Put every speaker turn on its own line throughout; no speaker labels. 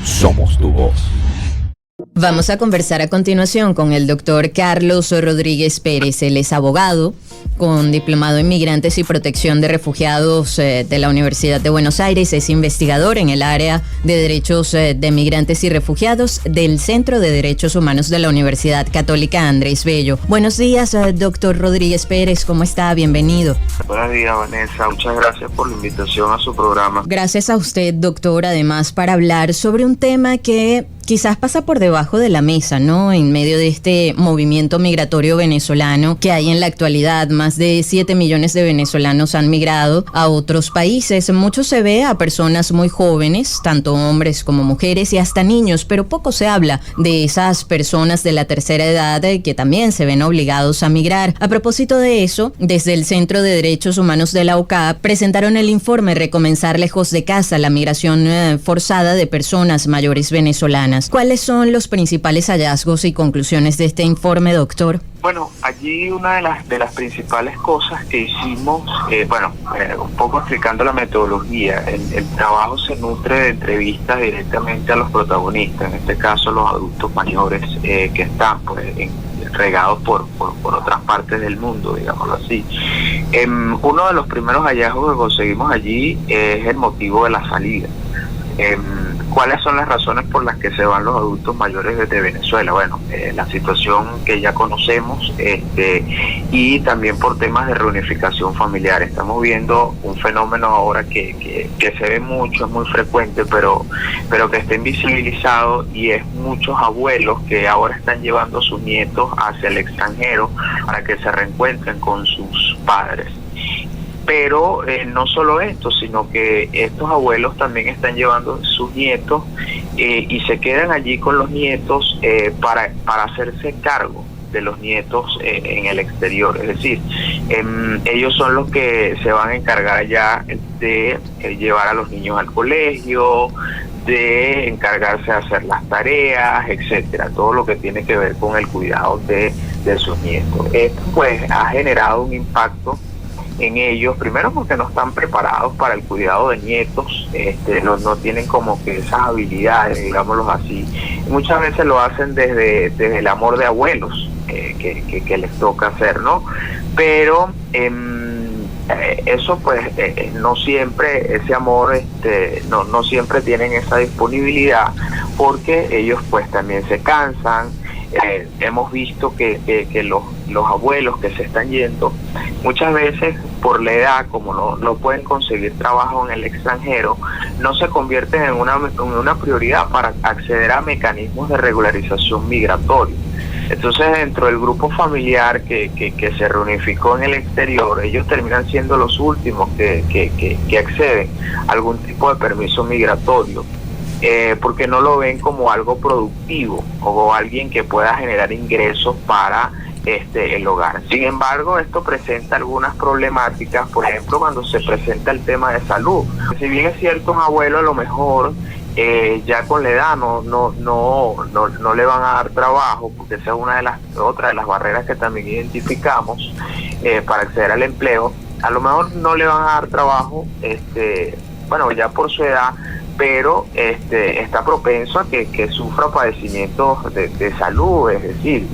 Somos tu voz.
Vamos a conversar a continuación con el doctor Carlos Rodríguez Pérez. Él es abogado con diplomado en Migrantes y Protección de Refugiados de la Universidad de Buenos Aires. Es investigador en el área de Derechos de Migrantes y Refugiados del Centro de Derechos Humanos de la Universidad Católica Andrés Bello. Buenos días, doctor Rodríguez Pérez. ¿Cómo está? Bienvenido.
Buenos días, Vanessa. Muchas gracias por la invitación a su programa.
Gracias a usted, doctor, además, para hablar sobre un tema que quizás pasa por debajo de la mesa, ¿no? En medio de este movimiento migratorio venezolano que hay en la actualidad, más de 7 millones de venezolanos han migrado a otros países. Mucho se ve a personas muy jóvenes, tanto hombres como mujeres y hasta niños, pero poco se habla de esas personas de la tercera edad que también se ven obligados a migrar. A propósito de eso, desde el Centro de Derechos Humanos de la UCAP presentaron el informe Recomenzar lejos de casa, la migración forzada de personas mayores venezolanas. ¿Cuáles son los principales hallazgos y conclusiones de este informe, doctor?
Bueno, allí una de las principales cosas que hicimos, un poco explicando la metodología, el trabajo se nutre de entrevistas directamente a los protagonistas, en este caso los adultos mayores que están regados por otras partes del mundo, digámoslo así. Uno de los primeros hallazgos que conseguimos allí es el motivo de la salida. ¿Cuáles son las razones por las que se van los adultos mayores desde Venezuela? Bueno, la situación que ya conocemos y también por temas de reunificación familiar. Estamos viendo un fenómeno ahora que se ve mucho, es muy frecuente, pero que está invisibilizado, y es muchos abuelos que ahora están llevando a sus nietos hacia el extranjero para que se reencuentren con sus padres. Pero no solo esto, sino que estos abuelos también están llevando sus nietos y se quedan allí con los nietos para hacerse cargo de los nietos en el exterior. Es decir, ellos son los que se van a encargar ya de llevar a los niños al colegio, de encargarse de hacer las tareas, etcétera, todo lo que tiene que ver con el cuidado de sus nietos. Esto pues ha generado un impacto en ellos, primero porque no están preparados para el cuidado de nietos, no tienen como que esas habilidades, digámoslo así. Muchas veces lo hacen desde el amor de abuelos que les toca hacer, ¿no? Pero eso pues no siempre, ese amor no siempre tienen esa disponibilidad, porque ellos pues también se cansan. Hemos visto que los abuelos que se están yendo, muchas veces por la edad, como no pueden conseguir trabajo en el extranjero, no se convierten en una prioridad para acceder a mecanismos de regularización migratoria. Entonces, dentro del grupo familiar que se reunificó en el exterior, ellos terminan siendo los últimos que acceden a algún tipo de permiso migratorio. Porque no lo ven como algo productivo o alguien que pueda generar ingresos para el hogar. Sin embargo, esto presenta algunas problemáticas, por ejemplo, cuando se presenta el tema de salud. Si bien es cierto, un abuelo a lo mejor ya con la edad no le van a dar trabajo, porque esa es otra de las barreras que también identificamos para acceder al empleo. A lo mejor no le van a dar trabajo, ya por su edad, pero está propenso a que sufra padecimientos de salud, es decir,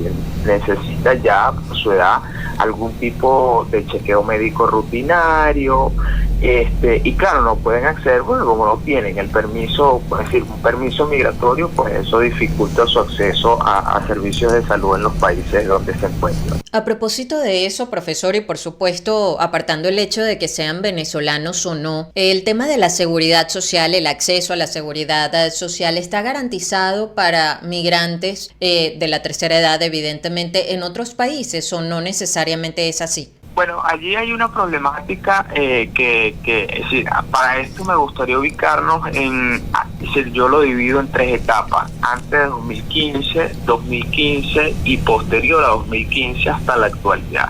necesita ya por su edad algún tipo de chequeo médico rutinario, y claro, no pueden acceder, como no tienen el permiso, es decir, un permiso migratorio, pues eso dificulta su acceso a servicios de salud en los países donde se encuentran.
A propósito de eso, profesor, y por supuesto, apartando el hecho de que sean venezolanos o no, el tema de la seguridad social, el acceso a la seguridad social, ¿está garantizado para migrantes de la tercera edad, evidentemente, en otros países, o no necesariamente es así?
Bueno, allí hay una problemática es decir, para esto me gustaría ubicarnos yo lo divido en tres etapas: antes de 2015, 2015 y posterior a 2015 hasta la actualidad.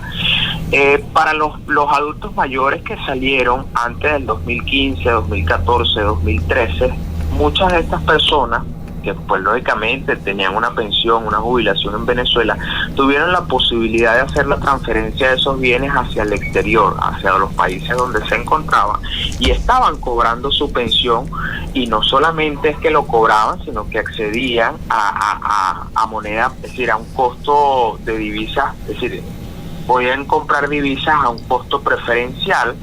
Para los adultos mayores que salieron antes del 2015, 2014, 2013, muchas de estas personas que pues lógicamente tenían una pensión, una jubilación en Venezuela, tuvieron la posibilidad de hacer la transferencia de esos bienes hacia el exterior, hacia los países donde se encontraban, y estaban cobrando su pensión, y no solamente es que lo cobraban, sino que accedían a moneda, es decir, a un costo de divisas, es decir, podían comprar divisas a un costo preferencial,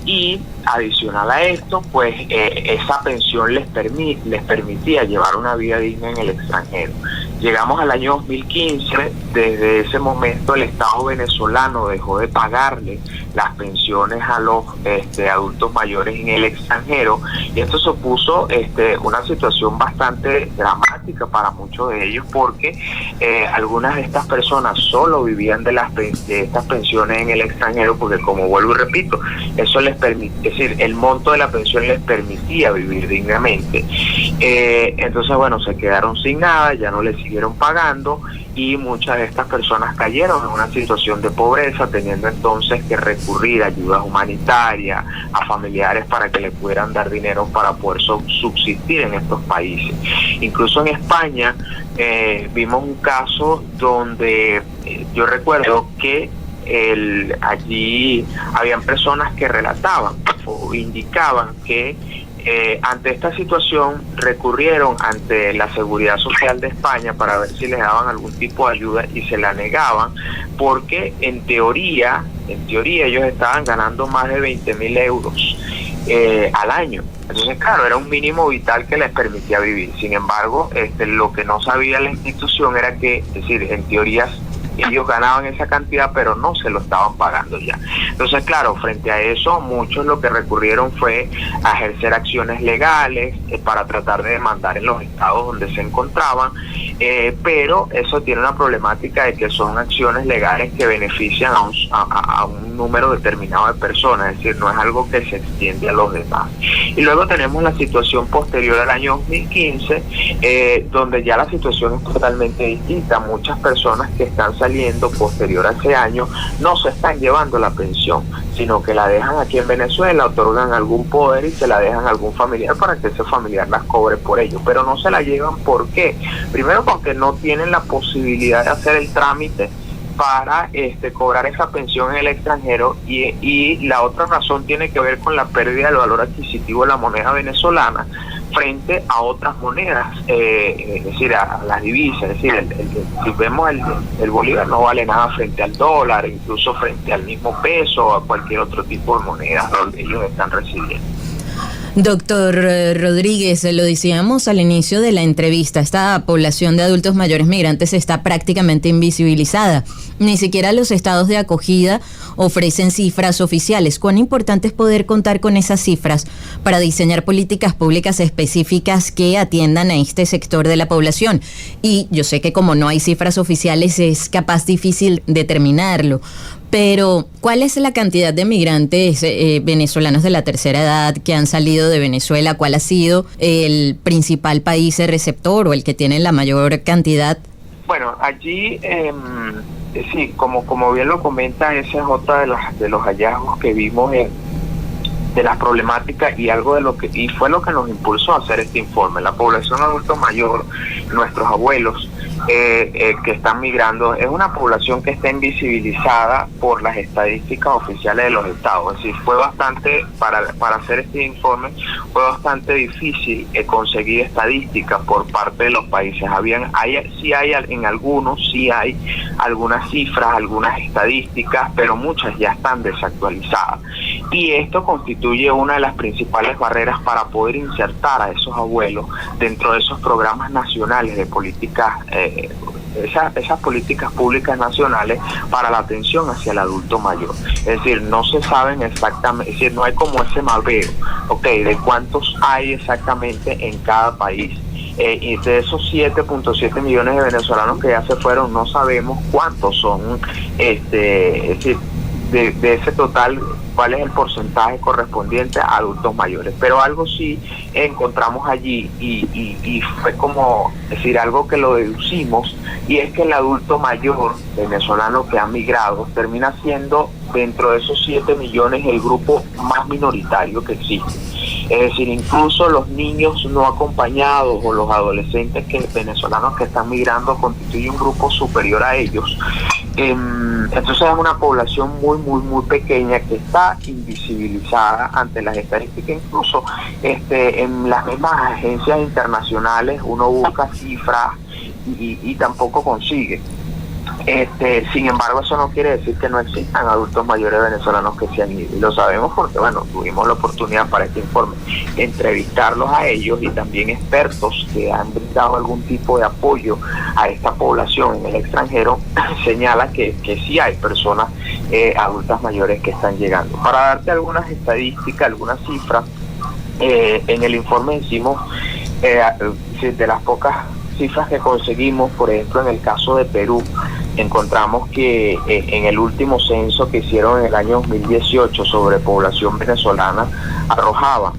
y adicional a esto, pues esa pensión les permitía llevar una vida digna en el extranjero. Llegamos al año 2015, desde ese momento el Estado venezolano dejó de pagarle las pensiones a los adultos mayores en el extranjero, y esto supuso una situación bastante dramática para muchos de ellos, porque algunas de estas personas solo vivían de estas pensiones en el extranjero, porque, como vuelvo y repito, eso les permite, es decir, el monto de la pensión les permitía vivir dignamente. Entonces, bueno, se quedaron sin nada, ya no les siguieron pagando, y muchas de estas personas cayeron en una situación de pobreza, teniendo entonces que recurrir a ayudas humanitarias, a familiares para que les pudieran dar dinero para poder subsistir en estos países. Incluso en España vimos un caso donde yo recuerdo que allí habían personas que relataban o indicaban que ante esta situación recurrieron ante la Seguridad Social de España para ver si les daban algún tipo de ayuda, y se la negaban, porque en teoría ellos estaban ganando más de 20.000 euros al año. Entonces, claro, era un mínimo vital que les permitía vivir. Sin embargo, lo que no sabía la institución era que, es decir, en teoría ellos ganaban esa cantidad, pero no se lo estaban pagando ya. Entonces, claro, frente a eso, muchos lo que recurrieron fue a ejercer acciones legales para tratar de demandar en los estados donde se encontraban, pero eso tiene una problemática de que son acciones legales que benefician a un número determinado de personas, es decir, no es algo que se extiende a los demás. Y luego tenemos la situación posterior al año 2015, donde ya la situación es totalmente distinta. Muchas personas que están saliendo posterior a ese año no se están llevando la pensión, sino que la dejan aquí en Venezuela, otorgan algún poder y se la dejan a algún familiar para que ese familiar las cobre por ello, pero no se la llevan. ¿Por qué? Primero, porque no tienen la posibilidad de hacer el trámite para cobrar esa pensión en el extranjero, y la otra razón tiene que ver con la pérdida del valor adquisitivo de la moneda venezolana frente a otras monedas, es decir, a las divisas. Es decir, si vemos el bolívar no vale nada frente al dólar, incluso frente al mismo peso o a cualquier otro tipo de moneda donde ellos están residiendo.
Doctor Rodríguez, lo decíamos al inicio de la entrevista, esta población de adultos mayores migrantes está prácticamente invisibilizada. Ni siquiera los estados de acogida ofrecen cifras oficiales. ¿Cuán importante es poder contar con esas cifras para diseñar políticas públicas específicas que atiendan a este sector de la población? Y yo sé que como no hay cifras oficiales es capaz difícil determinarlo, pero ¿cuál es la cantidad de migrantes venezolanos de la tercera edad que han salido de Venezuela? ¿Cuál ha sido el principal país receptor o el que tiene la mayor cantidad?
Bueno, allí sí, como bien lo comenta, esa es otra de los hallazgos que vimos de las problemáticas, y algo y fue lo que nos impulsó a hacer este informe. La población adulto mayor, nuestros abuelos que están migrando, es una población que está invisibilizada por las estadísticas oficiales de los estados. Es decir, fue bastante, para hacer este informe, fue bastante difícil conseguir estadísticas por parte de los países. En algunos sí hay algunas cifras, algunas estadísticas, pero muchas ya están desactualizadas. Y esto constituye una de las principales barreras para poder insertar a esos abuelos dentro de esos programas nacionales de políticas, esas políticas públicas nacionales para la atención hacia el adulto mayor. Es decir, no se saben exactamente, es decir, no hay como ese mapeo, de cuántos hay exactamente en cada país. Y de esos 7.7 millones de venezolanos que ya se fueron, no sabemos cuántos son, es decir, de ese total, cuál es el porcentaje correspondiente a adultos mayores. Pero algo sí encontramos allí, y fue como decir algo que lo deducimos, y es que el adulto mayor venezolano que ha migrado termina siendo, dentro de esos 7 millones, el grupo más minoritario que existe. Es decir, incluso los niños no acompañados o los adolescentes venezolanos que están migrando constituyen un grupo superior a ellos. Entonces es una población muy pequeña que está invisibilizada ante las estadísticas. Incluso en las mismas agencias internacionales uno busca cifras y tampoco consigue. Sin embargo, eso no quiere decir que no existan adultos mayores venezolanos que se han ido, y lo sabemos porque, bueno, tuvimos la oportunidad para este informe de entrevistarlos a ellos, y también expertos que han brindado algún tipo de apoyo a esta población en el extranjero señalan que sí hay personas adultas mayores que están llegando. Para darte algunas estadísticas, algunas cifras, en el informe decimos, de las pocas cifras que conseguimos, por ejemplo, en el caso de Perú, encontramos que en el último censo que hicieron en el año 2018 sobre población venezolana, arrojaba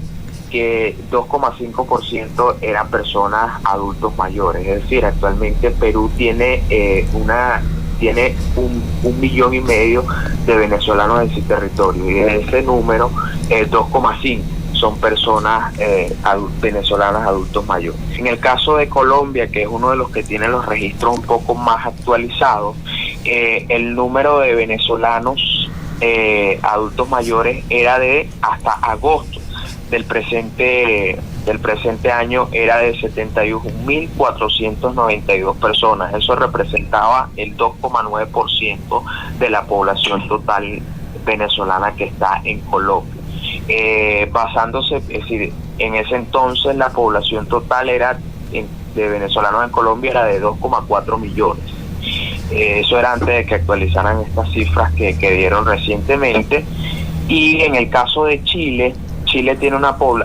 que 2,5% eran personas adultos mayores. Es decir, actualmente Perú tiene un millón y medio de venezolanos en su territorio, y de ese número 2,5 son personas venezolanas adultos mayores. En el caso de Colombia, que es uno de los que tiene los registros un poco más actualizados, el número de venezolanos adultos mayores era de, hasta agosto del presente año, era de 71.492 personas. Eso representaba el 2,9% de la población total venezolana que está en Colombia. Basándose, es decir, en ese entonces la población total de venezolanos en Colombia era de 2,4 millones. Eso era antes de que actualizaran estas cifras que dieron recientemente. Y en el caso de Chile tiene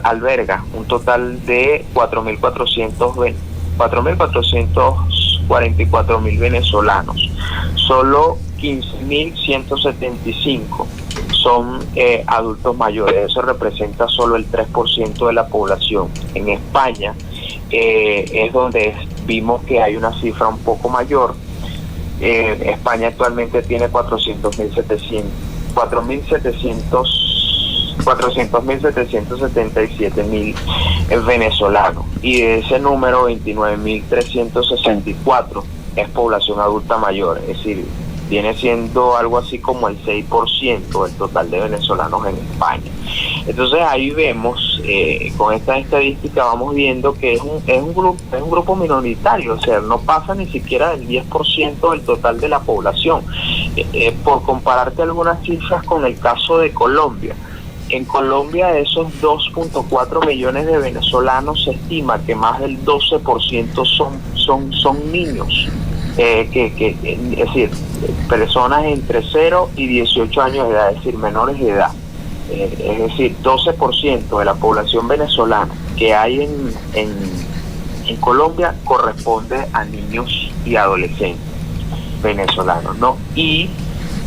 alberga un total de 4.444.000 venezolanos. Solo 15.175 son adultos mayores. Eso representa solo el 3% de la población. En España es donde vimos que hay una cifra un poco mayor. España actualmente tiene 400.777.000 venezolanos, y de ese número 29.364 es población adulta mayor. Es decir, viene siendo algo así como el 6% del total de venezolanos en España. Entonces ahí vemos, con esta estadística vamos viendo que es un grupo minoritario, o sea, no pasa ni siquiera del 10% del total de la población. Por compararte algunas cifras con el caso de Colombia, en Colombia, de esos 2,4 millones de venezolanos, se estima que más del 12% son niños. Es decir, personas entre 0 y 18 años de edad, es decir, menores de edad. Es decir, 12% de la población venezolana que hay en Colombia corresponde a niños y adolescentes venezolanos, ¿no? Y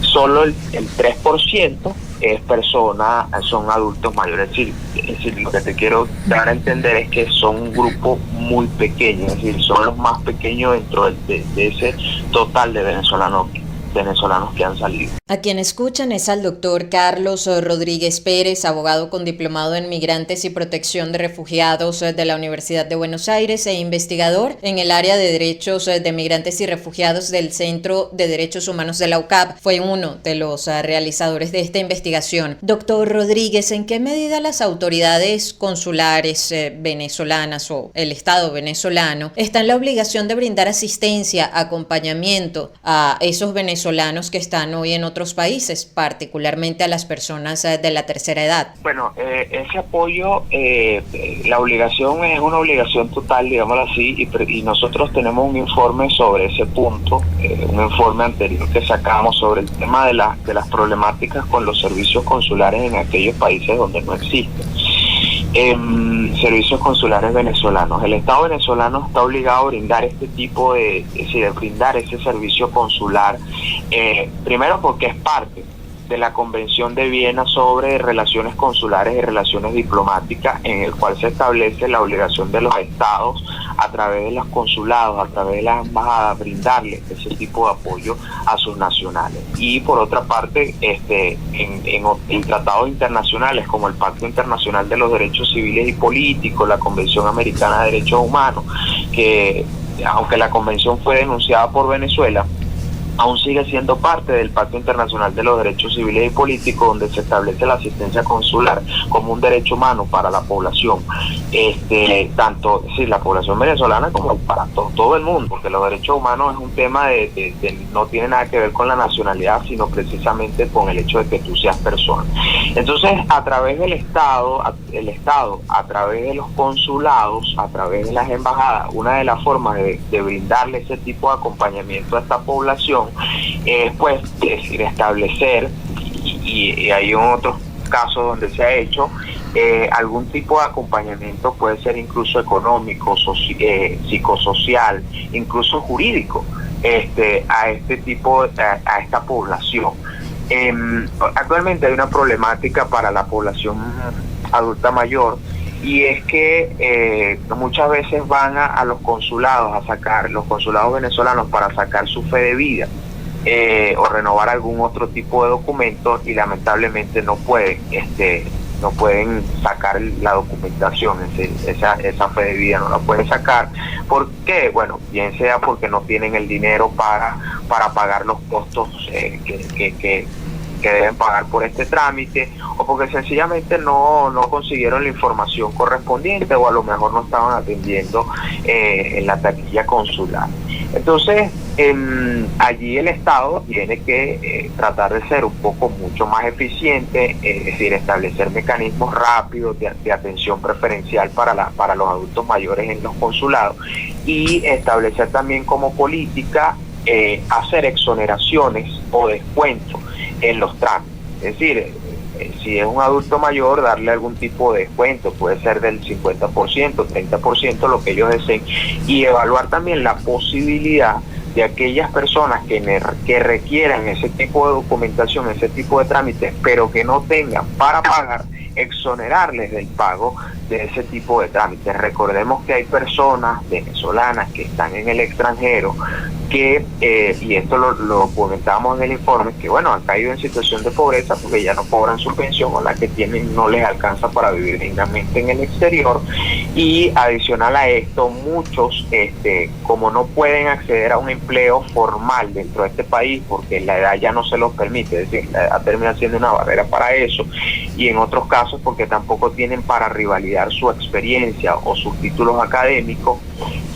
solo el 3% son adultos mayores. Es decir, lo que te quiero dar a entender es que son un grupo muy pequeño, es decir, son los más pequeños dentro de ese total de venezolanos que han salido.
A quien escuchan es al doctor Carlos Rodríguez Pérez, abogado con diplomado en Migrantes y Protección de Refugiados de la Universidad de Buenos Aires e investigador en el área de Derechos de Migrantes y Refugiados del Centro de Derechos Humanos de la UCAP. Fue uno de los realizadores de esta investigación. Doctor Rodríguez, ¿en qué medida las autoridades consulares venezolanas o el Estado venezolano están en la obligación de brindar asistencia, acompañamiento a esos venezolanos que están hoy en otros países, particularmente a las personas de la tercera edad?
Bueno, ese apoyo, la obligación es una obligación total, digámoslo así, y nosotros tenemos un informe sobre ese punto, un informe anterior que sacamos sobre el tema de las problemáticas con los servicios consulares en aquellos países donde no existen servicios consulares venezolanos. El Estado venezolano está obligado a brindar brindar ese servicio consular, primero porque es parte de la Convención de Viena sobre relaciones consulares y relaciones diplomáticas, en el cual se establece la obligación de los estados a través de los consulados, a través de las embajadas, brindarles ese tipo de apoyo a sus nacionales. Y por otra parte, en tratados internacionales como el Pacto Internacional de los Derechos Civiles y Políticos, la Convención Americana de Derechos Humanos, que aunque la convención fue denunciada por Venezuela, aún sigue siendo parte del Pacto Internacional de los Derechos Civiles y Políticos, donde se establece la asistencia consular como un derecho humano para la población, tanto la población venezolana como para todo el mundo, porque los derechos humanos es un tema no tiene nada que ver con la nacionalidad, sino precisamente con el hecho de que tú seas persona. Entonces, a través del Estado, a través de los consulados, a través de las embajadas, una de las formas de brindarle ese tipo de acompañamiento a esta población es decir, establecer, y hay otros casos donde se ha hecho algún tipo de acompañamiento, puede ser incluso económico, psicosocial, incluso jurídico, a esta población. Actualmente hay una problemática para la población adulta mayor, y es que muchas veces van a los consulados los consulados venezolanos para sacar su fe de vida o renovar algún otro tipo de documento, y lamentablemente no pueden sacar la documentación, esa fe de vida no la pueden sacar. ¿Por qué? Bueno, bien sea porque no tienen el dinero para pagar los costos que deben pagar por este trámite, o porque sencillamente no consiguieron la información correspondiente, o a lo mejor no estaban atendiendo en la taquilla consular. Entonces, allí el Estado tiene que tratar de ser un poco mucho más eficiente, es decir, establecer mecanismos rápidos de atención preferencial para los adultos mayores en los consulados, y establecer también como política hacer exoneraciones o descuentos en los trámites. Es decir, si es un adulto mayor, darle algún tipo de descuento, puede ser del 50%, 30%, lo que ellos deseen, y evaluar también la posibilidad de aquellas personas que requieran ese tipo de documentación, ese tipo de trámites, pero que no tengan para pagar, exonerarles del pago de ese tipo de trámites. Recordemos que hay personas venezolanas que están en el extranjero que, y esto lo comentábamos en el informe, que bueno, han caído en situación de pobreza porque ya no cobran su pensión, o la que tienen no les alcanza para vivir dignamente en el exterior. Y adicional a esto, muchos, como no pueden acceder a un empleo formal dentro de este país porque la edad ya no se los permite, es decir, la edad termina siendo una barrera para eso, y en otros casos porque tampoco tienen para rivalidar su experiencia o sus títulos académicos,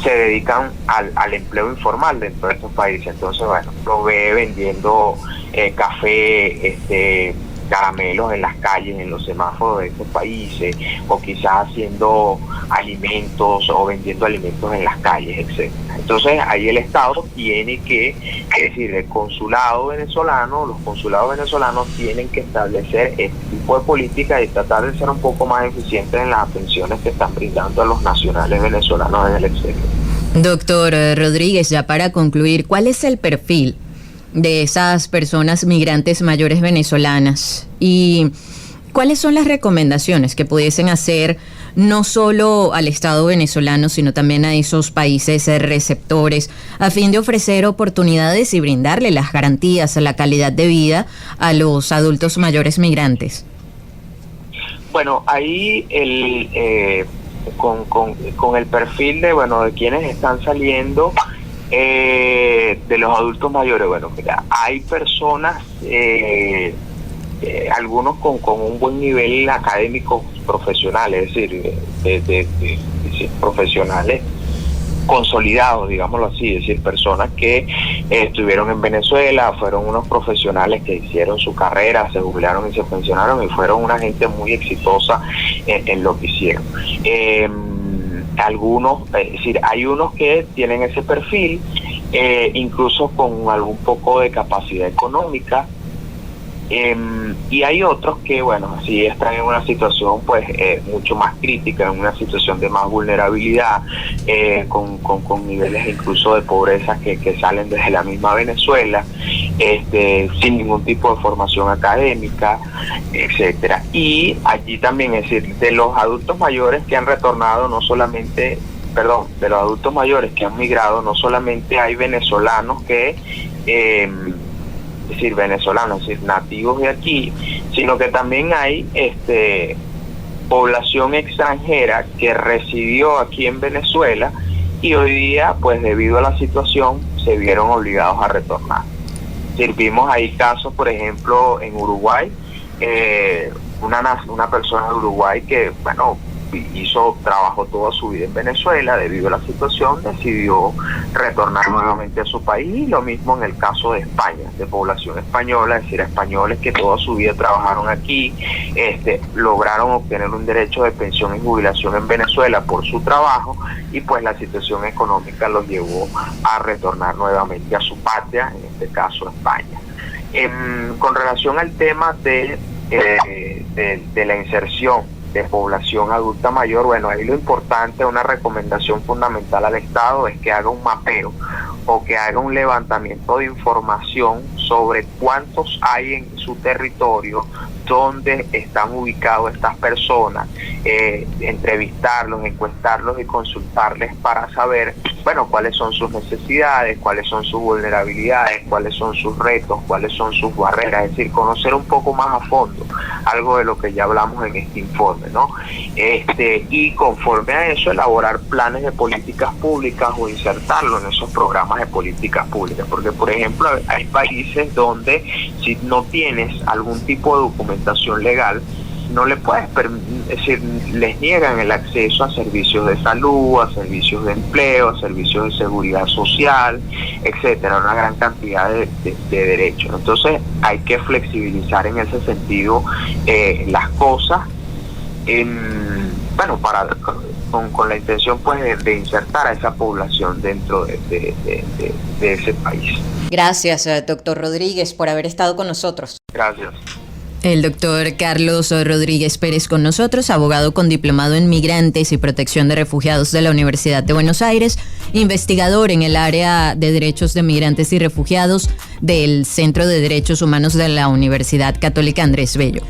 se dedican al empleo informal dentro de estos países. Entonces, bueno, lo ve vendiendo café, caramelos en las calles, en los semáforos de estos países, o quizás haciendo alimentos o vendiendo alimentos en las calles, etcétera. Entonces ahí el Estado tiene que, es decir, los consulados venezolanos tienen que establecer este tipo de políticas y tratar de ser un poco más eficientes en las atenciones que están brindando a los nacionales venezolanos en el exterior.
Doctor Rodríguez, ya para concluir, ¿cuál es el perfil de esas personas migrantes mayores venezolanas y cuáles son las recomendaciones que pudiesen hacer no solo al Estado venezolano, sino también a esos países receptores, a fin de ofrecer oportunidades y brindarle las garantías a la calidad de vida a los adultos mayores migrantes?
Bueno, ahí con el perfil de quienes están saliendo de los adultos mayores. Bueno, mira, hay personas, algunos con un buen nivel académico profesional, es decir, de profesionales consolidados, digámoslo así, es decir, personas que estuvieron en Venezuela, fueron unos profesionales que hicieron su carrera, se jubilaron y se pensionaron y fueron una gente muy exitosa en lo que hicieron. Algunos, es decir, hay unos que tienen ese perfil, incluso con algún poco de capacidad económica, y hay otros que, sí están en una situación mucho más crítica, en una situación de más vulnerabilidad, con niveles incluso de pobreza que salen desde la misma Venezuela, sin ningún tipo de formación académica, etcétera. Y allí también, es decir, de los adultos mayores que han retornado, no solamente de los adultos mayores que han migrado, no solamente hay venezolanos que, es decir, nativos de aquí, sino que también hay población extranjera que residió aquí en Venezuela y hoy día, pues debido a la situación, se vieron obligados a retornar. Vimos ahí casos, por ejemplo, en Uruguay, una persona de Uruguay que, trabajó toda su vida en Venezuela, debido a la situación decidió retornar nuevamente a su país, y lo mismo en el caso de España, de población española, es decir, españoles que toda su vida trabajaron aquí, lograron obtener un derecho de pensión y jubilación en Venezuela por su trabajo, y pues la situación económica los llevó a retornar nuevamente a su patria, en este caso España. Con relación al tema de la inserción de población adulta mayor, bueno, ahí lo importante, una recomendación fundamental al Estado es que haga un mapeo o que haga un levantamiento de información sobre cuántos hay en su territorio, dónde están ubicados estas personas, entrevistarlos, encuestarlos y consultarles para saber, cuáles son sus necesidades, cuáles son sus vulnerabilidades, cuáles son sus retos, cuáles son sus barreras, es decir, conocer un poco más a fondo, algo de lo que ya hablamos en este informe, ¿no? Y conforme a eso, elaborar planes de políticas públicas o insertarlo en esos programas de políticas públicas, porque por ejemplo hay países donde si no tienes algún tipo de documentación legal, no le puedes es decir, les niegan el acceso a servicios de salud, a servicios de empleo, a servicios de seguridad social, etcétera, una gran cantidad de derechos. Entonces hay que flexibilizar en ese sentido las cosas, con la intención pues de insertar a esa población dentro de ese país.
Gracias, doctor Rodríguez, por haber estado con nosotros.
Gracias.
El doctor Carlos Rodríguez Pérez con nosotros, abogado con diplomado en Migrantes y Protección de Refugiados de la Universidad de Buenos Aires, investigador en el área de Derechos de Migrantes y Refugiados del Centro de Derechos Humanos de la Universidad Católica Andrés Bello.